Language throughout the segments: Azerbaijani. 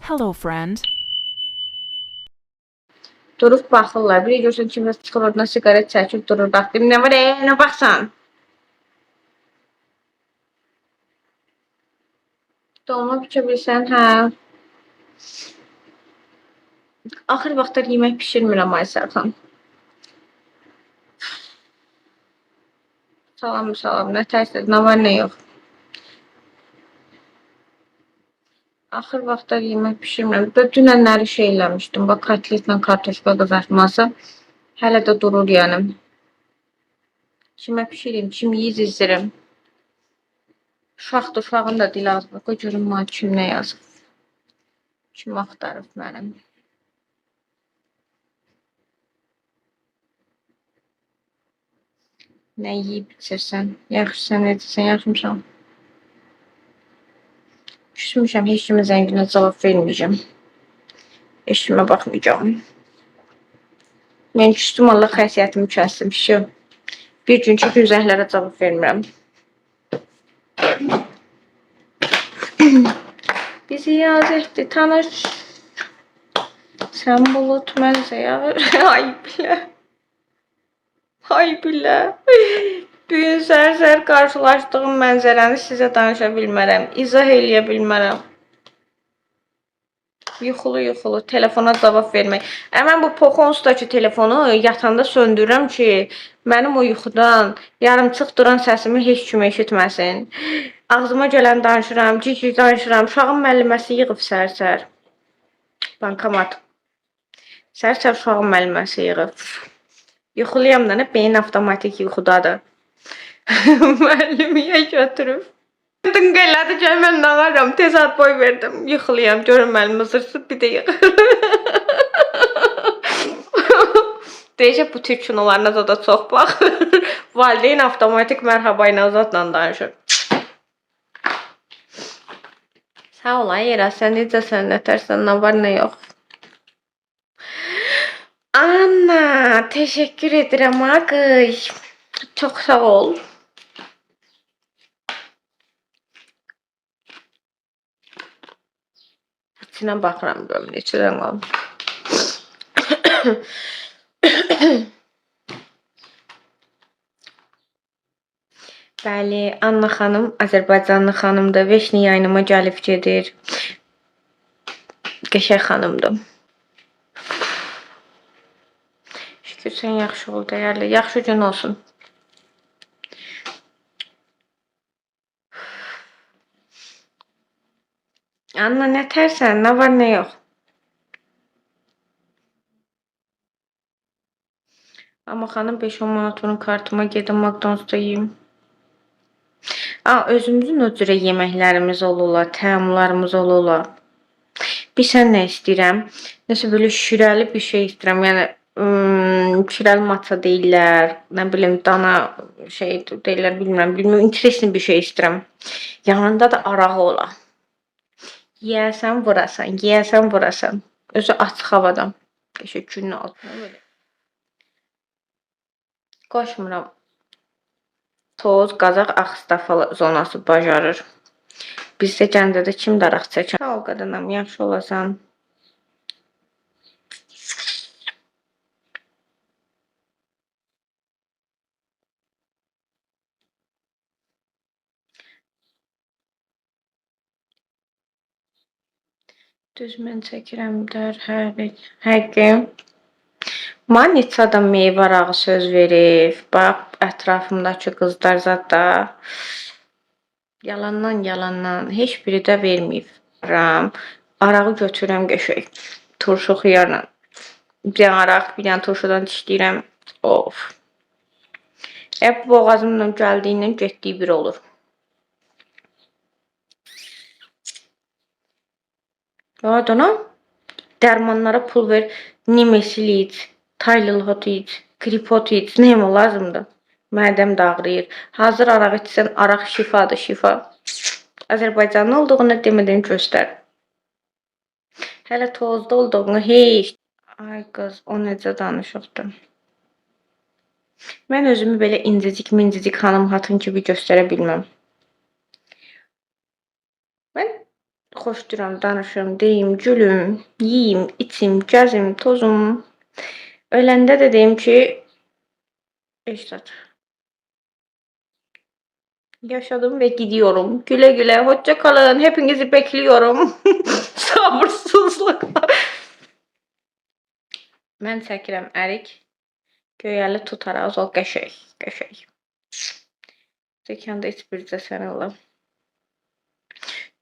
Hello, friend. Durub baxırlar. Bir görsən kimsə çıxır oradan siqaret çəkib durur. Bax, dedim, nə var, nə baxsan? Dolma bükə bilsən, hə. Axır vaxtlar yemək pişirmirəm Aysel xan. Salam, nə tərsiz, nə var, nə yox. Axır vaxtlar yemək pişirmirəm. Dünənləri şey eləmişdim, bax, kotletlə kartoşka qızartması. Hələ də durur yəni. Kimə pişireyim, kim yeyizdirim. Uşaqdır, uşağın da dili azdır. Qoy görüm mənə kim nə yazıb. Kim axtarıb mənim. Nə yeyib içirsən, yaxşısan, edirsən, yaxşımışam. Küsmüşəm, heç kimə zənginə cavab verməyəcəm. Heç kimə baxmayacağım. Mən küstüm, Allah xəsiyyətimi kəsdim, şu. Bir gün ki, güzəhlərə cavab vermirəm. Bizi yaz etdi, tanış. Sən bulut, mən zəyağır. Ay bilə. Ay bilə. Bugün səhər-səhər qarşılaşdığım mənzərəni sizə danışa bilmərəm. İzah eləyə bilmərəm. Yuxulu, telefona cavab vermək. Mən bu Poxonsdakı telefonu yatanda söndürürəm ki, mənim o yuxudan yarımçıq duran səsimi heç kim eşitməsin. Ağzıma gələn danışıram, cik-cik danışıram. Uşağın müəlliməsi yığıb səhər-səhər. Bankomat. Səhər-səhər uşağın müəlliməsi yığıb. Yuxuluyam da, beyin avtomatik yuxudadır. Müəllimiyə götürüb. Dınq elədi ki, mən nağaram, tez ad boy verdim. Yıxılıyam, görün mənim mızırsız bir də yıxılır. Deyəcək, bu Türk kinolarına da çox baxır. Valideyn avtomatik mərhaba ilə zadla danışır. Sağ ol, Ayra, sən necəsən, nə tərsən, nə var, nə yox. Anna, teşekkür edirəm, qız. Çox sağ ol. İçinə baxıram, görüm, neçədən qalım. Bəli, Anna xanım, Azərbaycanlı xanımdır. Veşni yayınıma gəlib gedir. Qəşəng xanımdır. Şükür, sən yaxşı ol, dəyərli. Yaxşı gün olsun. Anna, nə tərsən? Nə var, nə yox? Amma xanım 5-10 manat onun kartıma gedim McDonald'sda yeyim. Özümüzün o cürə yeməklərimiz olurlar, təamlarımız olurlar. Bir sən nə istəyirəm? Nəsə böyle şirəli bir şey istəyirəm. Yəni şirəli matça deyirlər, nə bilim dana şey deyirlər, bilmirəm, interesli bir şey istəyirəm. Yanında da arağı ola. Yeyəsən vurasan. Özü açıq havadan. Qəşəng günün altına böyle. Qoşmuram. Toz, qazaq, Ağstafa zonası bacarır. Bizdə Gəncədə kim daraq çəkər? Sağ ol qadınım, yaxşı olasan. Düz mən çəkirəm dər həqqim. Mənə neçə adam meyvə arağı söz verib. Bax, ətrafımdakı qızlar zada yalandan heç biri də verməyib. Arağı götürürəm qəşəng. Turşu xiyarla. Bir dənə araq, bir dənə turşudan dişləyirəm. Of. Hep boğazımla gəldiyindən getdiyi bir olur. Adana dərmanlara pul ver, Nimesil iç, Tylenol iç, Gripot iç, neyim lazımdır. Mədəm də ağrıyır. Hazır araq içsən, araq şifadır, şifa. Azərbaycanlı olduğunu demədən göstər. Hələ tozda olduğunu heç. Ay qız, o necə danışıqdır. Mən özümü belə incicik xanım hatun kimi göstərə bilməm. Mən xoşduram, danışım, deyim, gülüm, yeyim, içim, gəzim, tozum. Öləndə də deyim ki, Eşrət, yaşadım ve gidiyorum. Güle güle, hoşça kalın. Hepinizi bekliyorum. Sabırsızlıkla. Mən çəkirəm ərik. Göyəli tutaraq, o qəşəng, qəşəng. Stəkanda heç bircə sən ola.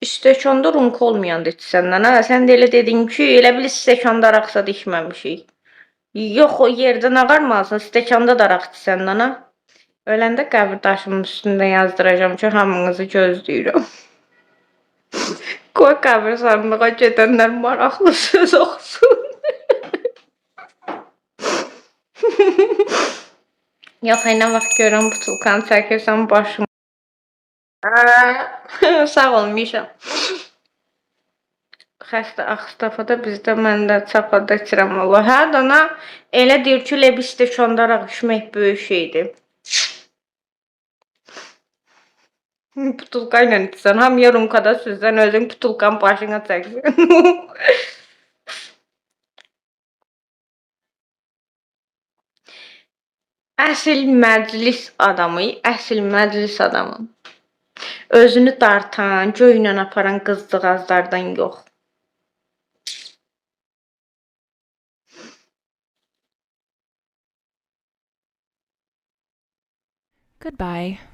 Stəkanda rumka olmayanda içsəndən, ha? Sən də elə dedin ki, elə bil stəkanda araqsa içməmişik. Yox, o yerdən ağarmasın, stəkanda da araq içsəndən, ha? Öləndə qəbir daşımın üstündə yazdıracağım ki, hamınızı gözləyirəm. Qoy qəbirstanlığa gedənlər maraqlı söz oxusun. Yox, nə vaxt görürəm butulkanı çəkirsən başım. Sağ olmuşam. Xəstə Ağustafada bizdə mən də çapada içirəm Allah. Hə, dana elə deyir ki, bir stəkanda araq içmək böyük şeydir. Butulka ilə içsən, hamıya rumkada süzsən, özün butulkanın başına çəksən. Əsl məclis adamı, əsl məclis adamı. Özünü dartan, göylə aparan qızcığazlardan yox. Goodbye.